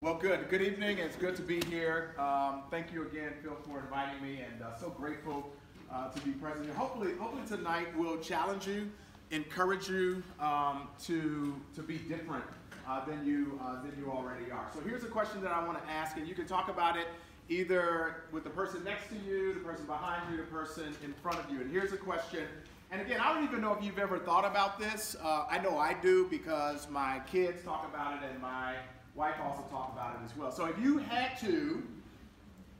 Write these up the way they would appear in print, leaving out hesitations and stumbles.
Well, good evening. It's good to be here. Thank you again, Phil, for inviting me, and so grateful to be present here. Hopefully tonight will challenge you, encourage you to be different than you already are. So here's a question that I want to ask, and you can talk about it either with the person next to you, the person behind you, the person in front of you. And here's a question. And again, I don't even know if you've ever thought about this. I know I do because my kids talk about it, and my wife also talked about it as well. So if you had to,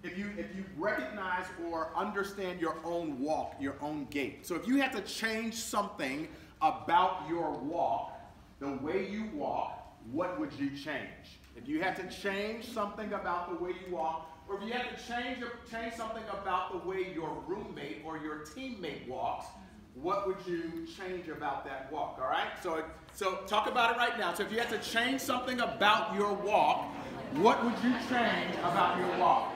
if you recognize or understand your own walk, your own gait. So if you had to change something about your walk, the way you walk, what would you change? If you had to change something about the way you walk, or if you had to change something about the way your roommate or your teammate walks, what would you change about that walk? All right? So talk about it right now. So if you had to change something about your walk, what would you change about your walk?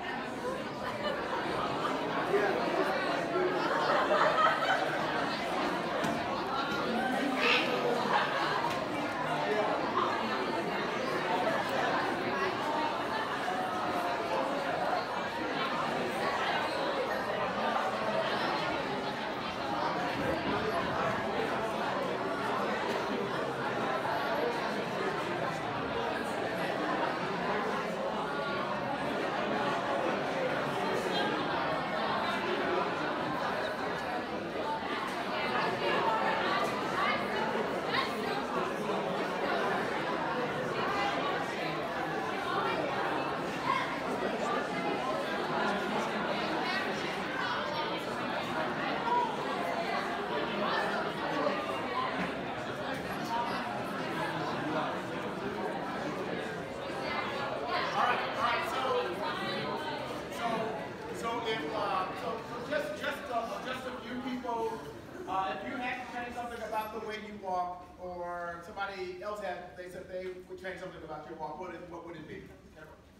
Change something about your walk, what would it be?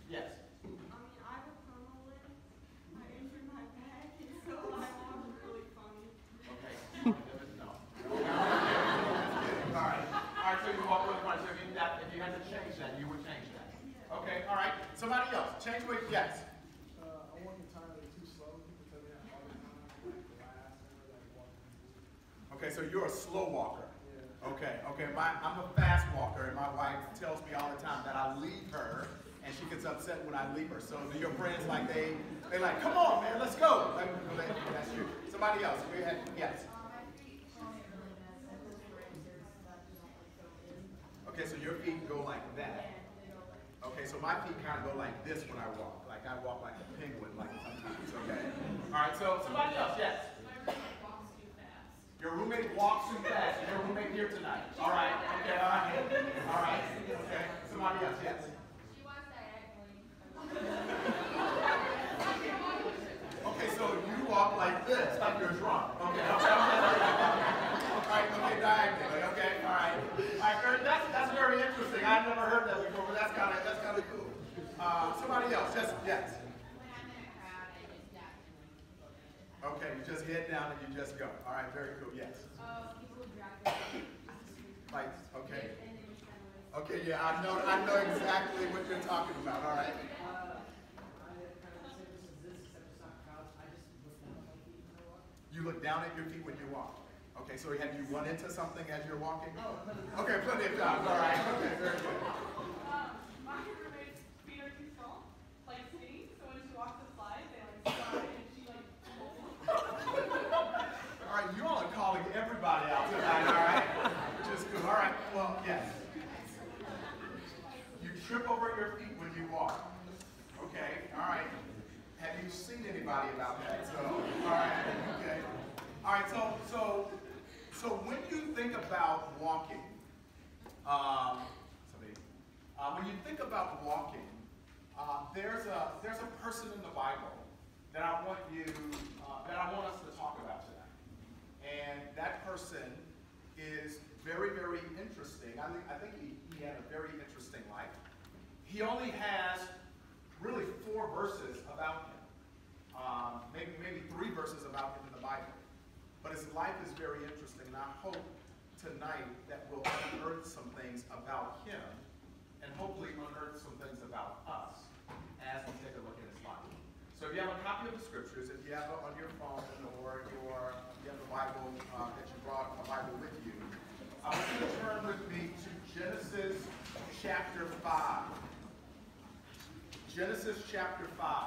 Yes? I mean, I have a permanent. I injured my back, so I walk really funny. Okay. No. All right, so you walk really funny. So if you had to change that, you would change that. Okay, all right. Somebody else. Change what? Yes? I want the time to be too slow. People tell me that all the time. Like the last or like walking. Okay, so you're a slow walker. Okay. I'm a fast walker, and my wife tells me all the time that I leave her, and she gets upset when I leave her. So do your friends like they like, come on, man, let's go. Like, that's you. Somebody else. Go ahead. Yes. Okay, so your feet go like that. Okay, so my feet kind of go like this when I walk. Like I walk like a penguin, like sometimes. Okay. All right. So somebody else. Yes. Your roommate walks too fast. Your roommate here tonight. All right. Okay. All right. All right. Okay. Somebody else. Yes. She wants diagonally. Okay. So you walk like this, like you're drunk. Okay. All right. Okay. Diagonally. Okay. All right. All right. That's very interesting. I've never heard that before, but that's kind of cool. Somebody else. Yes. Okay, you just head down and you just go. All right, very cool. Yes. People who drag their Like, okay. Okay, yeah, I know exactly what you're talking about. All right. You look down at your feet when you walk. Okay, so have you run into something as you're walking? Okay, plenty of times. All right. Okay, very good. My roommate's feet are too small, like skinny, so when she walks the slide, they like slide. All right, you all are calling everybody out tonight, all right? Which is good. All right, well, yes. You trip over your feet when you walk. Okay, all right. Have you seen anybody about that? So, all right, okay. All right, so when you think about walking, when you think about walking, there's a person in the Bible that I want us to talk about tonight. And that person is very, very interesting. I think he had a very interesting life. He only has really 4 verses about him. Maybe 3 verses about him in the Bible. But his life is very interesting, and I hope tonight that we'll unearth some things about him and hopefully unearth some things about scriptures, if you have it on your phone or you have the Bible that you brought a Bible with you, I want you to turn with me to Genesis chapter 5. Genesis chapter 5.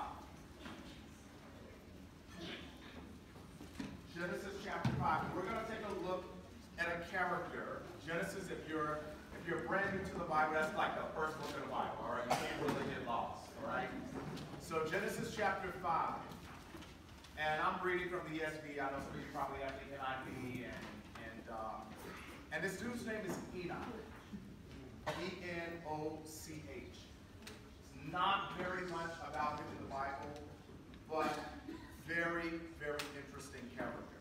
Genesis chapter 5. We're going to take a look at a character. Genesis, if you're brand new to the Bible, that's like the first book of the Bible, all right? You can't really get lost, all right? So Genesis chapter 5. And I'm reading from the ESV. I know some of you probably have the NIV. And this dude's name is Enoch. E-N-O-C-H. It's not very much about him in the Bible, but very, very interesting character.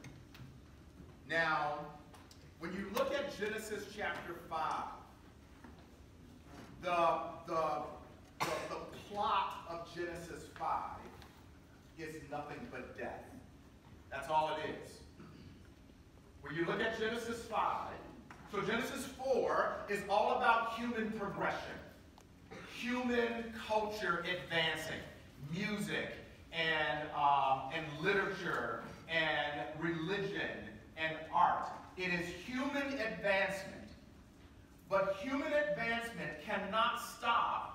Now, when you look at Genesis chapter 5, the plot of Genesis 5 is nothing but death. That's all it is. When you look at Genesis 5, so Genesis 4 is all about human progression, human culture advancing, music and literature and religion and art. It is human advancement. But human advancement cannot stop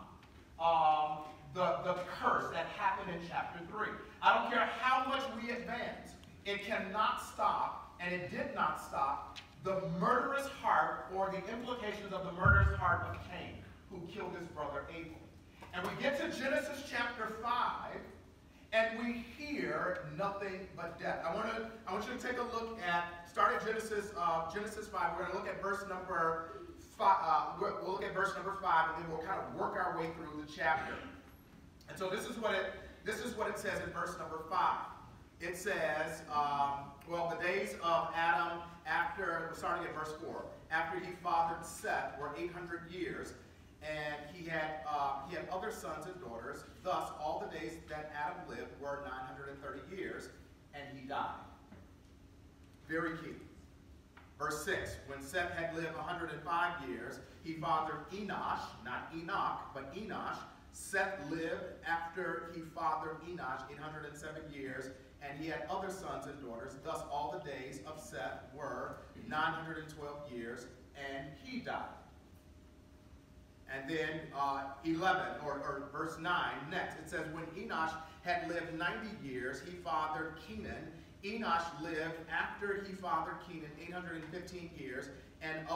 the curse that happened in chapter 3. I don't care how much we advance. It cannot stop, and it did not stop, the murderous heart or the implications of the murderous heart of Cain, who killed his brother Abel. And we get to Genesis chapter 5, and we hear nothing but death. I want you to take a look at, start at Genesis 5. We're going to look at verse number 5. We'll look at verse number 5, and then we'll kind of work our way through the chapter. And so this is what it says in verse number 5. It says, well, the days of Adam starting at verse 4, after he fathered Seth were 800 years, and he had other sons and daughters. Thus, all the days that Adam lived were 930 years, and he died. Very key. Verse 6, when Seth had lived 105 years, he fathered Enoch, not Enoch, but Enoch. Seth lived after he fathered Enoch 807 years, and he had other sons and daughters. Thus all the days of Seth were 912 years, and he died. And then 11, or verse 9, next, it says, when Enoch had lived 90 years, he fathered Kenan. Enoch lived after he fathered Kenan 815 years, and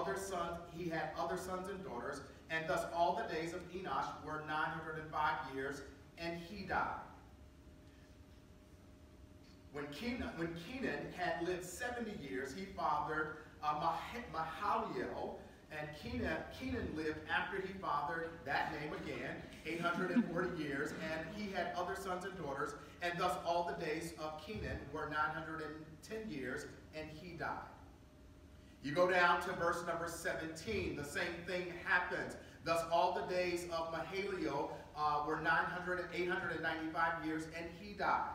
he had other sons and daughters, and thus all the days of Enoch were 905 years, and he died. When Kenan had lived 70 years, he fathered Mahalalel, and Kenan lived after he fathered that name again, 840 years, and he had other sons and daughters, and thus all the days of Kenan were 910 years, and he died. You go down to verse number 17, the same thing happens. Thus all the days of Mahalalel were 895 years, and he died.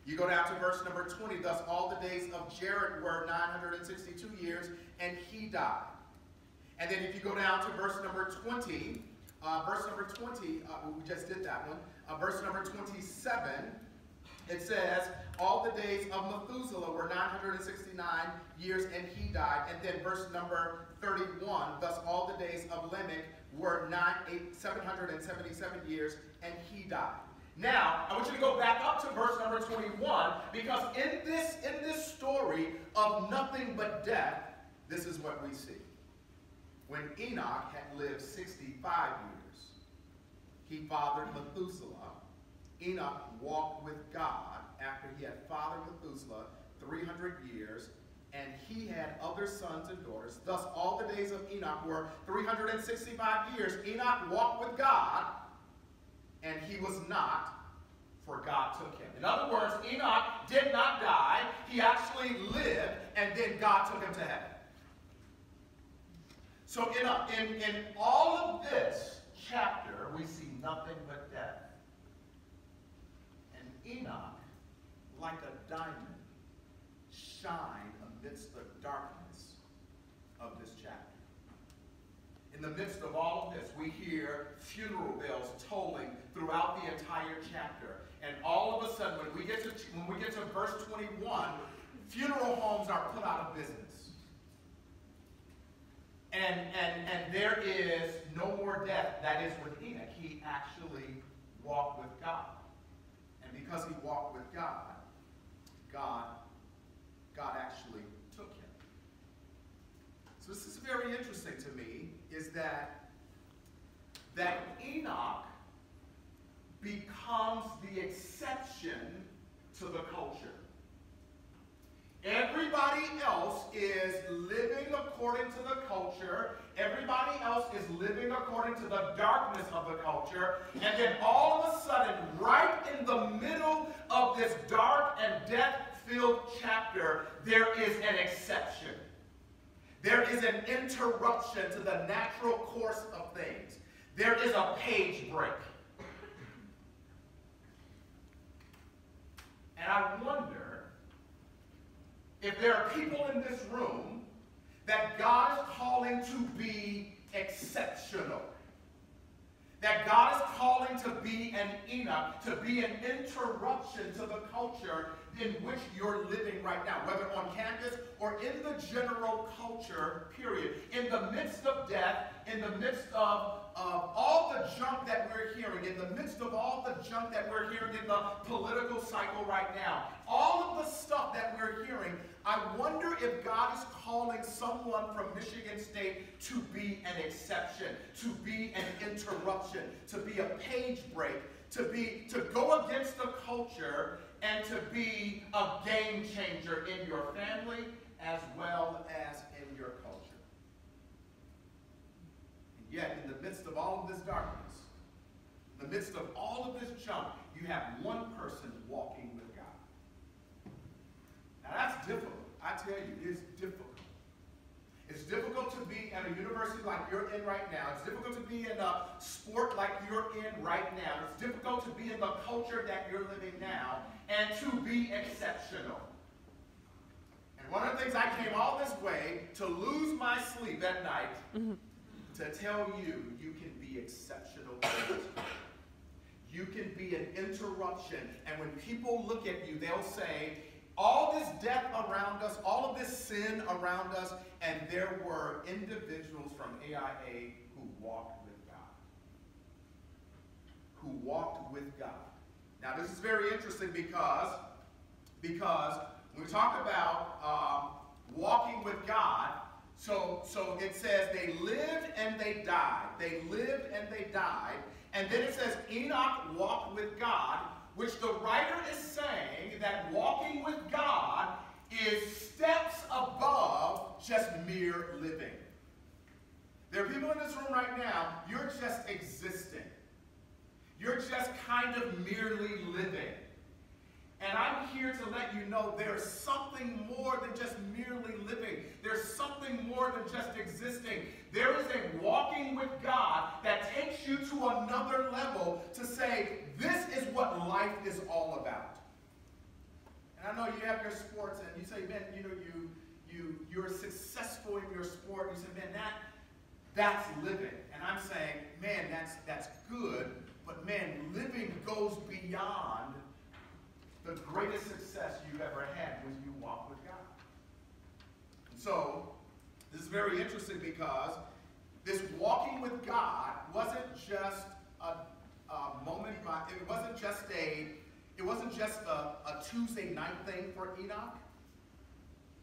You go down to verse number 20, thus all the days of Jared were 962 years, and he died. And then if you go down to verse number 20, we just did that one, verse number 27, it says, all the days of Methuselah were 969 years, and he died. And then verse number 31, thus all the days of Lamech were 777 years, and he died. Now, I want you to go back up to verse number 21, because in this story of nothing but death, this is what we see. When Enoch had lived 65 years, he fathered Methuselah. Enoch walked with God after he had fathered Methuselah 300 years, and he had other sons and daughters. Thus all the days of Enoch were 365 years. Enoch walked with God, and he was not, for God took him. In other words, Enoch did not die. He actually lived, and then God took him to heaven. So in all of this chapter, we see nothing but death. And Enoch, like a diamond, shined amidst the darkness of this chapter. In the midst of all of this, we hear funeral bells tolling throughout the entire chapter. And all of a sudden, when we get to verse 21, funeral homes are put out of business. And there is no more death. That is with Enoch. He actually walked with God. And because he walked with God, God actually took him. So this is very interesting to me, is that Enoch becomes the exception to the culture. Everybody else is living according to the culture. Everybody else is living according to the darkness of the culture. And then all of a sudden, right in the middle of this dark and death-filled chapter, there is an exception. There is an interruption to the natural course of things. There is a page break. And I wonder if there are people in this room that God is calling to be exceptional. That God is calling to be an Enoch, to be an interruption to the culture in which you're living right now, whether on campus or in the general culture, period. In the midst of death, in the midst of all the junk that we're hearing, in the midst of all the junk that we're hearing in the political cycle right now, all of the stuff that we're hearing, I wonder if God is calling someone from Michigan State to be an exception, to be an interruption, to be a page break, to go against the culture, and to be a game changer in your family as well as in your culture. And yet, in the midst of all of this darkness, in the midst of all of this junk, you have one person walking with God. Now that's difficult. I tell you, it's difficult. It's difficult to be at a university like you're in right now. It's difficult to be in a sport like you're in right now. It's difficult to be in the culture that you're living now and to be exceptional. And one of the things I came all this way to lose my sleep at night to tell you, you can be exceptional. You can be an interruption. And when people look at you, they'll say, all this death around us, all of this sin around us, and there were individuals from AIA who walked with God. Who walked with God. Now this is very interesting because when we talk about walking with God, so it says they lived and they died. They lived and they died. And then it says Enoch walked with God, which the writer is saying that walking with God is steps above just mere living. There are people in this room right now, you're just existing. You're just kind of merely living. And I'm here to let you know there's something more than just merely living. There's something more than just existing. There is a walking with God that takes you to another level to say, this is what life is all about. And I know you have your sports and you say, man, you're successful in your sport. You say, man, that's living. And I'm saying, man, that's good. But man, living goes beyond the greatest success you've ever had when you walk with God. And so, this is very interesting because this walking with God wasn't just a moment, it wasn't just a Tuesday night thing for Enoch.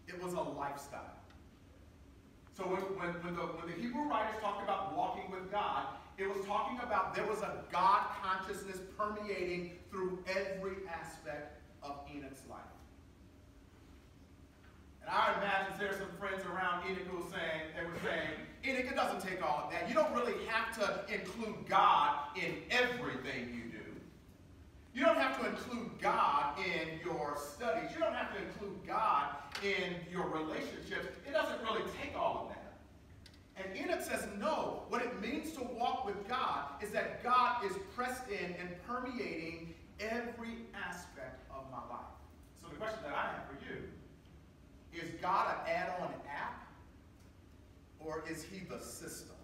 It was a lifestyle. So when the Hebrew writers talked about walking with God, it was talking about there was a God consciousness permeating through every aspect of Enoch's life. And I imagine there's some friends around Enoch who were saying, Enoch, it doesn't take all of that. You don't really have to include God in everything you do. You don't have to include God in your studies. You don't have to include God in your relationships. It doesn't really take all of that. And Enoch says, no, what it means to walk with God is that God is pressed in and permeating every aspect of my life. So the question that I have for you, is God an add-on app, or is he the system?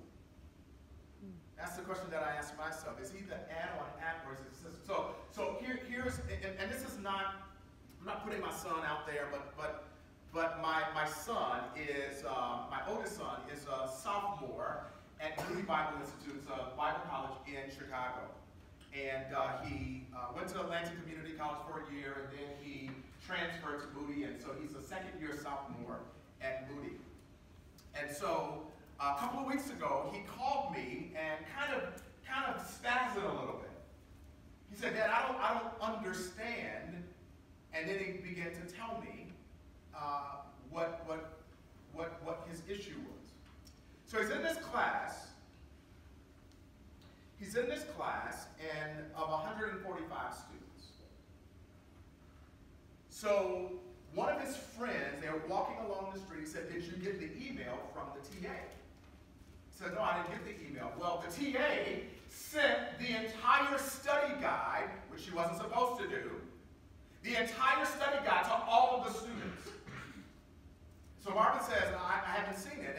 That's the question that I ask myself. Is he the add-on act or is it the system? So here's, and this is not, I'm not putting my son out there, but my son is, my oldest son is a sophomore at Trinity Bible Institute. It's a Bible college in Chicago. And he went to Lansing Community College for a year, and then he transferred to Moody, and so he's a second-year sophomore at Moody. And so a couple of weeks ago, he called me and kind of spazzed a little bit. He said, "Dad, I don't understand." And then he began to tell me what his issue was. So he's in this class. He's in this class and of 145 students. So one of his friends, they were walking along the street, said, "Did you get the email from the TA?" He said, "No, I didn't get the email." Well, the TA sent the entire study guide, which she wasn't supposed to do, the entire study guide to all of the students. So Marvin says, I haven't seen it.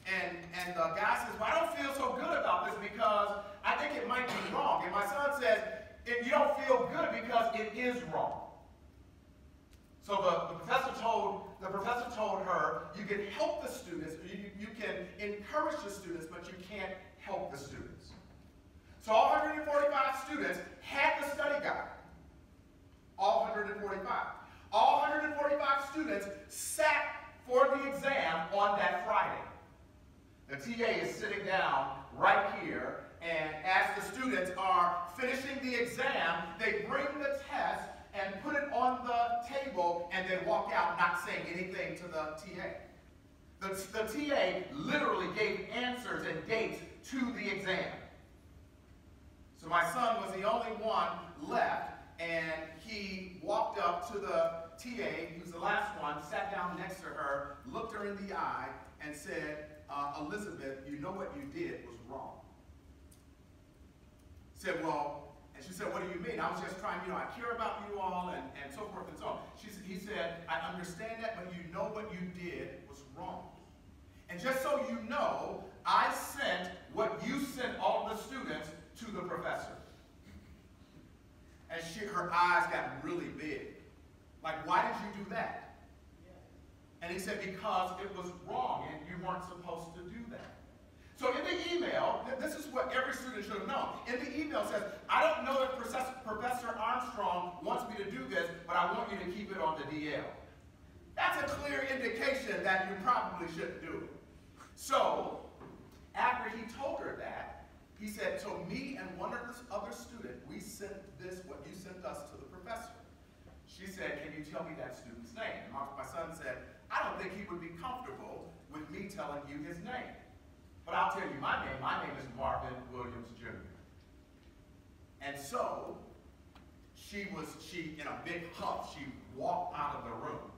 And the guy says, "Well, I don't feel so good about this because I think it might be wrong." And my son says, "You don't feel good because it is wrong." So the professor told her, "You can help the students, you can encourage the students, but you can't help the students." So all 145 students had the study guide. All 145. All 145 students sat for the exam on that Friday. The TA is sitting down right here, and as the students are finishing the exam, they bring the test and put it on the table, and they walk out not saying anything to the TA. The TA literally gave answers and dates to the exam. So my son was the only one left, and he walked up to the TA, who's the last one, sat down next to her, looked her in the eye, and said, "Elizabeth, you know what you did was wrong." Said, "Well," and she said, "What do you mean? I was just trying, I care about you all," and so forth and so on. He said, "I understand that, but you know what you did was wrong. And just so you know, I sent what you sent all the students to the professor." And her eyes got really big. Like, "Why did you do that?" And he said, "Because it was wrong and you weren't supposed to do that." So in the email, this is what every student should have known. In the email it says, "I don't know if Professor Armstrong wants me to do this, but I want you to keep it on the DL." That's a clear indication that you probably shouldn't do it. So after he told her that, he said, "So me and one other student, we sent this, what you sent us, to the professor." She said, "Can you tell me that student's name?" And my son said, "I don't think he would be comfortable with me telling you his name. But I'll tell you my name. My name is Marvin Williams, Jr." And so she, in a big huff, she walked out of the room.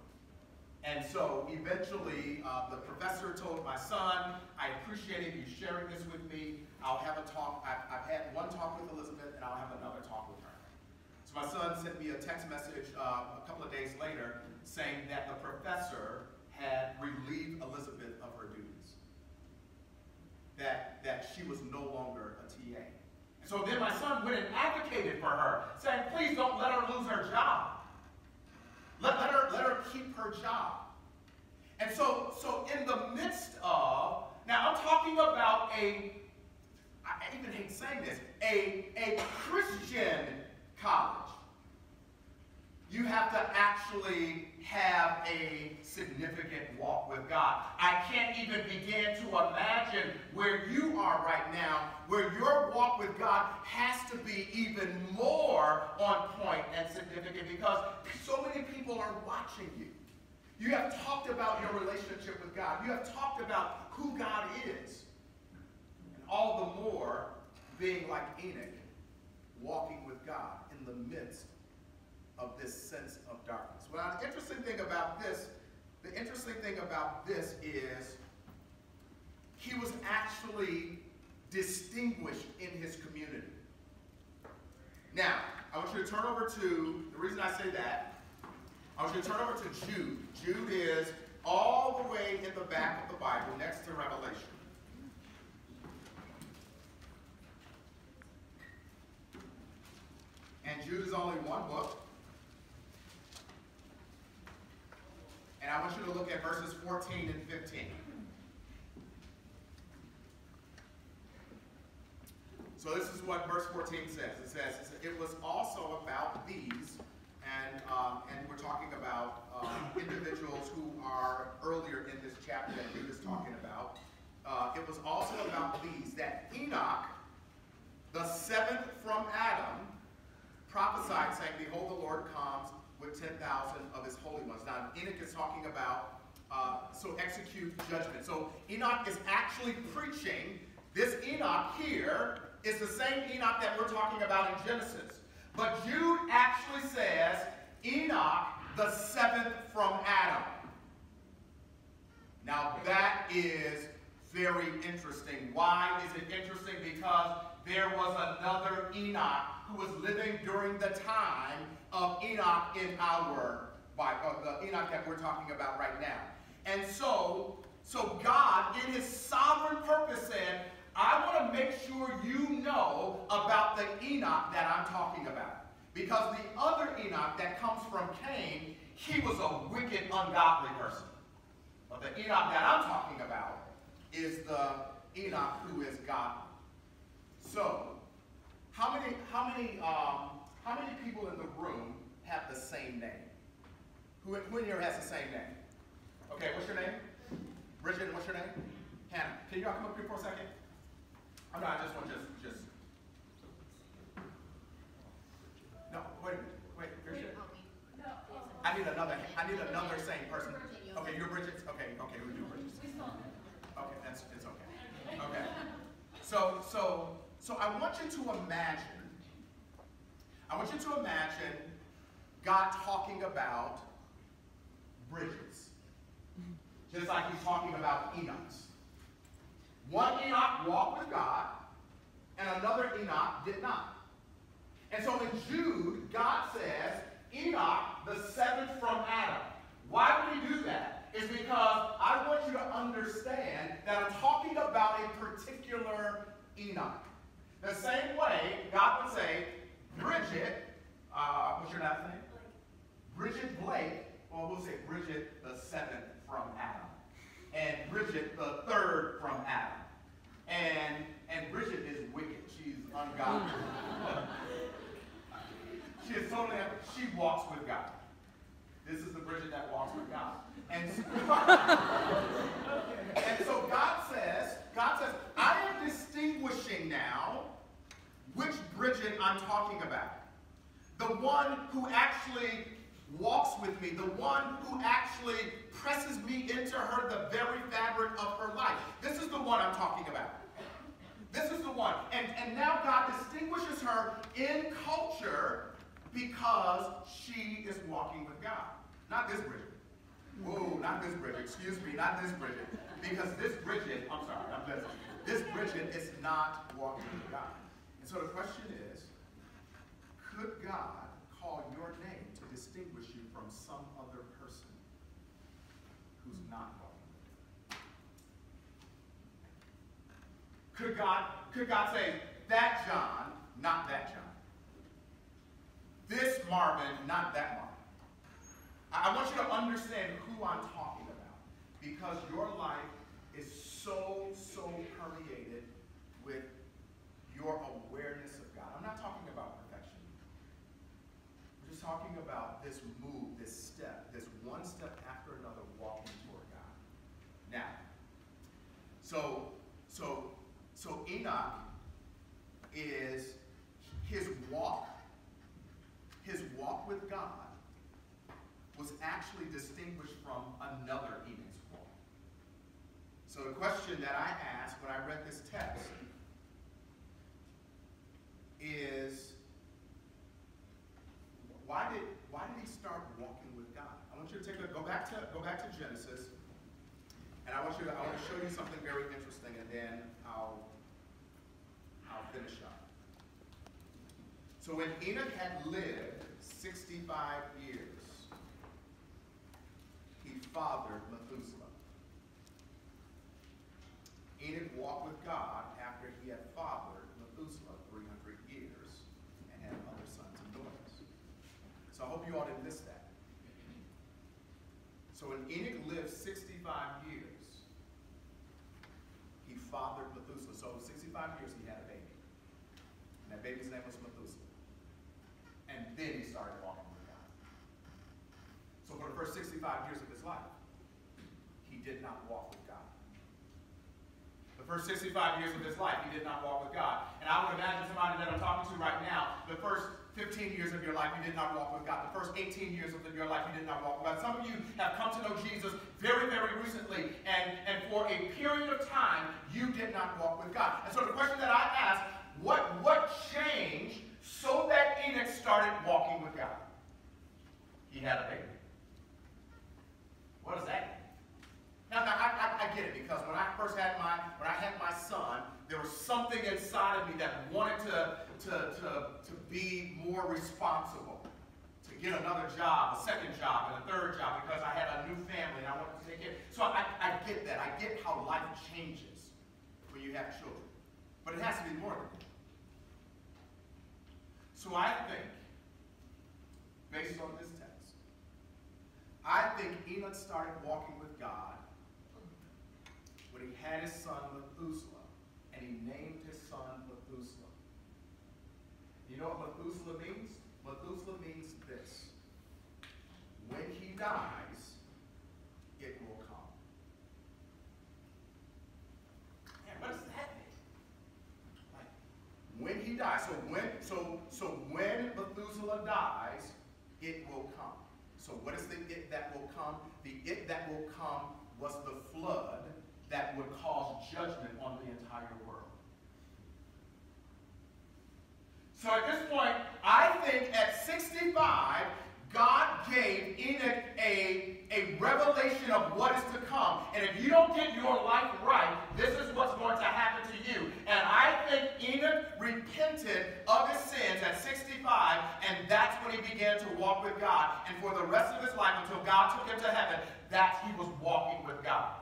And so eventually the professor told my son, "I appreciate you sharing this with me. I'll have a talk. I've had one talk with Elizabeth, and I'll have another talk with her." So my son sent me a text message a couple of days later saying that the professor had relieved Elizabeth of her duties. That she was no longer a TA. And so then my son went and advocated for her, saying, "Please don't let her lose her job. Let her keep her job." And so in the midst of, now I'm talking about I even hate saying this, a Christian college. You have to actually have a significant walk with God. I can't even begin to imagine where you are right now, where your walk with God has to be even more on point and significant because so many people are watching you. You have talked about your relationship with God. You have talked about who God is. And all the more being like Enoch, walking with God in the midst of this sense of darkness. Well, the interesting thing about this is he was actually distinguished in his community. Now, I want you to turn over to, the reason I say that, I want you to turn over to Jude. Jude is all the way in the back of the Bible, next to Revelation. And Jude is only one book. And I want you to look at verses 14 and 15. So this is what verse 14 says. It says, it was also about these, and we're talking about individuals who are earlier in this chapter that Jude is talking about. It was also about these, that Enoch, the seventh from Adam, prophesied, saying, behold, the Lord comes with 10,000 of his holy ones. Now, Enoch is talking about, so execute judgment. So Enoch is actually preaching. This Enoch here is the same Enoch that we're talking about in Genesis. But Jude actually says, Enoch, the seventh from Adam. Now, that is very interesting. Why is it interesting? Because there was another Enoch who was living during the time of Enoch in our Bible, the Enoch that we're talking about right now. And so God, in his sovereign purpose, said, I want to make sure you know about the Enoch that I'm talking about. Because the other Enoch that comes from Cain, he was a wicked, ungodly person. But the Enoch that I'm talking about is the Enoch who is godly. So, how many people in the room have the same name? Who in here has the same name? Okay, what's your name? Bridget, what's your name? Hannah. Can y'all come up here for a second? Oh, no, I just want just. No, wait, Bridget. I need another same person. Okay, you're Bridget. Okay, we do Bridget. Okay, it's okay. Okay. So I want you to imagine God talking about bridges, just like he's talking about Enochs. One Enoch walked with God, and another Enoch did not. And so in Jude, God says, Enoch, the seventh from Adam. Why would he do that? It's because I want you to understand that I'm talking about a particular Enoch. The same way God would say, Bridget, what's your last name? Bridget Blake, well, we'll say Bridget the seventh from Adam. And Bridget the third from Adam. And Bridget is wicked. She's ungodly. She is totally, she walks with God. This is the Bridget that walks with God. And so God says, I am distinguishing now which Bridget I'm talking about. The one who actually walks with me, the one who actually presses me into her, the very fabric of her life. This is the one I'm talking about. This is the one. And now God distinguishes her in culture because she is walking with God. Not this Bridget. Whoa, not this Bridget. Excuse me, not this Bridget. Because this Bridget, I'm sorry, I'm just, this Bridget is not walking with God. And so the question is, could God call your name to distinguish you from some other person who's not walking with God? Could God say, that John, not that John? This Marvin, not that Marvin? I want you to understand who I'm talking about, because your life is so permeated with your awareness of God. I'm not talking about perfection. We're just talking about this move, this step, this one step after another walking toward God. Now, so Enoch is his walk with God was actually distinguished from another Enoch's walk. So the question that I asked when I read this text is, why did he start walking with God? I want you to go back to Genesis, and I want to show you something very interesting, and then I'll finish up. So when Enoch had lived 65 years, he fathered Methuselah. Enoch walked with God after he had fathered Methuselah 300 years and had other sons and daughters. So when Enoch lived 65 years, he fathered Methuselah. So 65 years he had a baby. And that baby's name was Methuselah. And then he started walking with God. So for the first 65 years of his life, he did not walk with God. The first 65 years of his life, he did not walk with God. And I would imagine somebody that I'm talking to right now, the first 15 years of your life, you did not walk with God. The first 18 years of your life, you did not walk with God. Some of you have come to know Jesus very, very recently, and for a period of time, you did not walk with God. And so the question that I ask, what changed so that Enoch started walking with God? He had a baby. What does that mean? Now I get it, because when I first had my son, there was something inside of me that wanted to be more responsible, to get another job, a second job, and a third job, because I had a new family and I wanted to take care. So I get that. I get how life changes when you have children. But it has to be more than that. So I think, based on this text, I think Enoch started walking with God when he had his son Methuselah, and he named his son Methuselah. You know what Methuselah means? Methuselah means this: when he dies, it will come. Man, what does that mean? Like, when he dies, so when Methuselah dies, it will come. So what is the it that will come? The it that will come was the flood that would cause judgment on the entire world. So at this point, I think at 65, God gave Enoch a revelation of what is to come. And if you don't get your life right, this is what's going to happen to you. And I think Enoch repented of his sins at 65, and that's when he began to walk with God. And for the rest of his life, until God took him to heaven, that he was walking with God.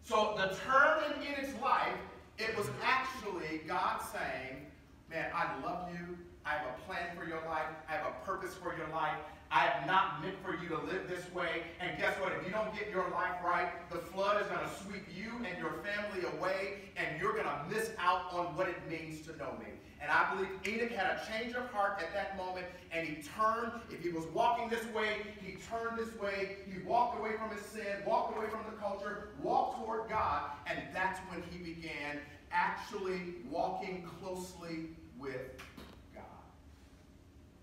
So the turn in Enoch's life, it was actually God saying, man, I love you. I have a plan for your life. I have a purpose for your life. I have not meant for you to live this way. And guess what? If you don't get your life right, the flood is going to sweep you and your family away, and you're going to miss out on what it means to know me. And I believe Enoch had a change of heart at that moment, and he turned. If he was walking this way, he turned this way. He walked away from his sin, walked away from the culture, walked toward God, and that's when he began actually walking closely with God.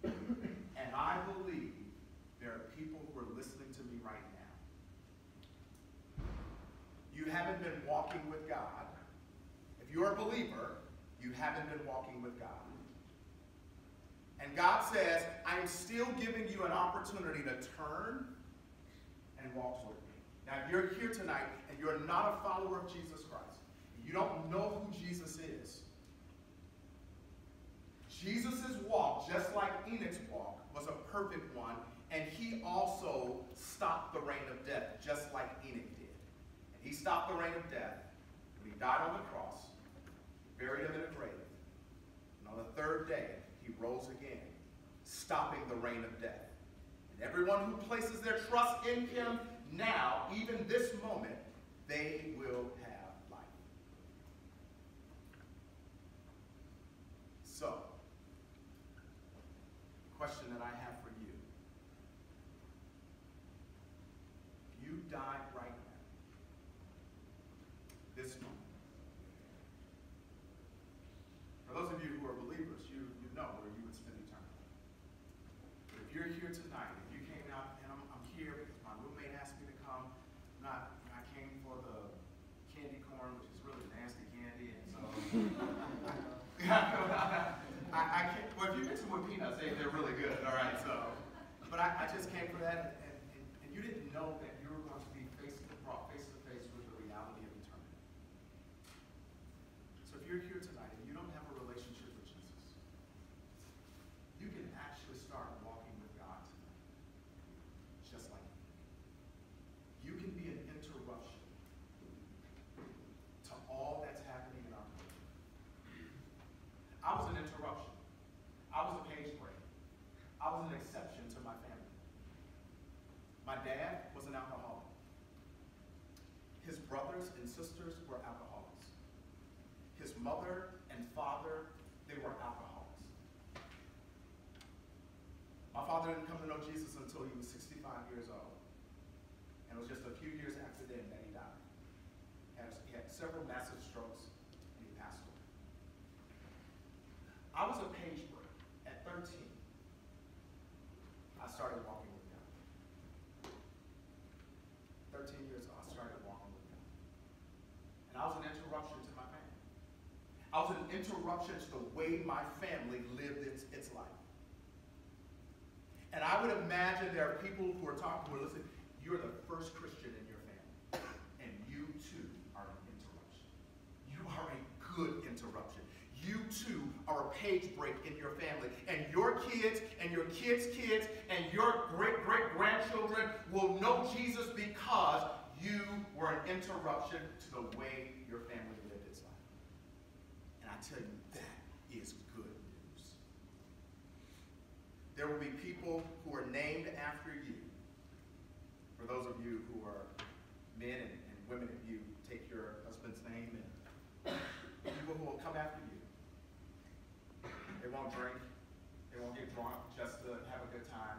And I believe there are people who are listening to me right now. You haven't been walking with God. If you're a believer, you haven't been walking with God. And God says, I am still giving you an opportunity to turn and walk toward me. Now, if you're here tonight and you're not a follower of Jesus Christ, and you don't know who Jesus is, Jesus' walk, just like Enoch's walk, was a perfect one, and he also stopped the reign of death, just like Enoch did. And he stopped the reign of death when he died on the cross, buried him in a grave, and on the third day, he rose again, stopping the reign of death. And everyone who places their trust in him now, even this moment, they will have life. So, question that I have for you. If you died right now, this moment. For those of you who are believers, you know where you would spend eternity. But if you're here tonight, if you came out, and I'm here because my roommate asked me to come, I came for the candy corn, which is really nasty candy, and so I can't. Well, if you get some with peanuts, they're really good. All right, so, but I just came for that, and you didn't know that you were going to be brought face to face with the reality of eternity. So if you're here tonight and you don't have a relationship with Jesus, you can actually start walking with God tonight, just like you can be an interruption to all that's happening in our world. I was an interruption. I was a page break. I was an exception to my family. My dad was an alcoholic. His brothers and sisters were alcoholics. His mother and father, they were alcoholics. My father didn't come to know Jesus until he was 65 years old. And it was just a few years after then that he died. He had several massive strokes, and he passed away. I was a page break. At 13, I started walking with God. 13 years old, I started walking with God. And I was an interruption to my family. I was an interruption to the way my family lived its life. And I would imagine there are people who are listening, you're the first Christian in your family. And you too are an interruption. You are a good interruption. You too are a page break in your family. And your kids and your kids' kids and your great-great-grandchildren will know Jesus because you were an interruption to the way your family lived its life. And I tell you, that is good news. There will be people who are named after you. For those of you who are men and women, if you take your husband's name, and people who will come after you. They won't drink. They won't get drunk just to have a good time.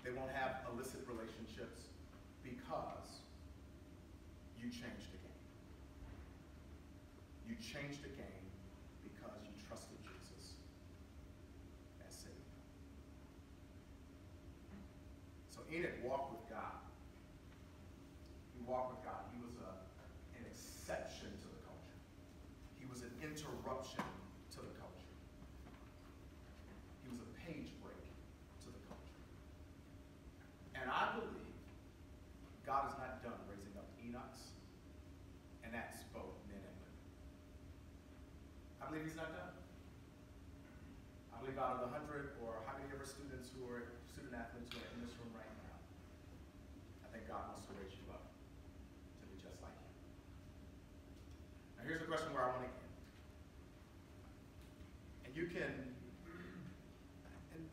They won't have illicit relationships because you changed the game. You changed the game because you trusted Jesus as Savior. So Enoch walked with God. He walked with God. He was an exception to the culture. He was an interruption to the culture. He was a page break to the culture. And I believe God is not done raising up Enochs, and that's both men and women. I believe he's not done. I believe out of the 100 or how many of our students who are student athletes who are in this room right now, I think God wants to raise you up to be just like him. Now here's the question where I want to get. And you can,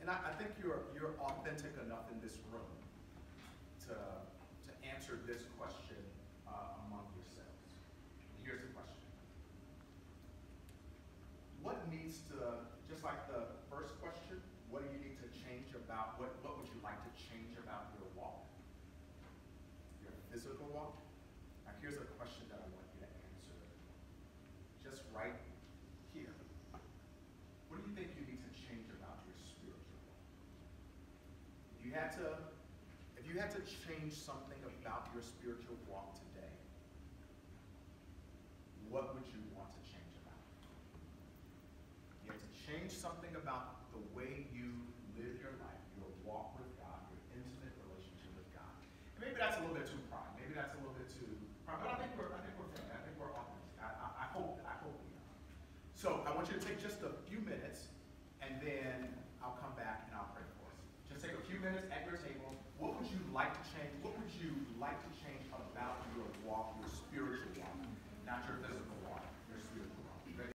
and I think you're authentic enough in this room to answer this question among yourselves. Here's the question. What needs to, just like the first question, what do you need to change about, what would you like to change about your walk? Your physical walk? Now here's a question that I want you to answer just right here. What do you think you need to change about your spiritual walk? If you had to change something about your spiritual walk today, what would you want to change about it? You have to change something about the way you live your life, your walk with God, your intimate relationship with God. And maybe that's a little bit too prime. Maybe that's a little bit too prime. But I think we're fair. I think we're authentic. I hope we are. So I want you to take just a few minutes, and then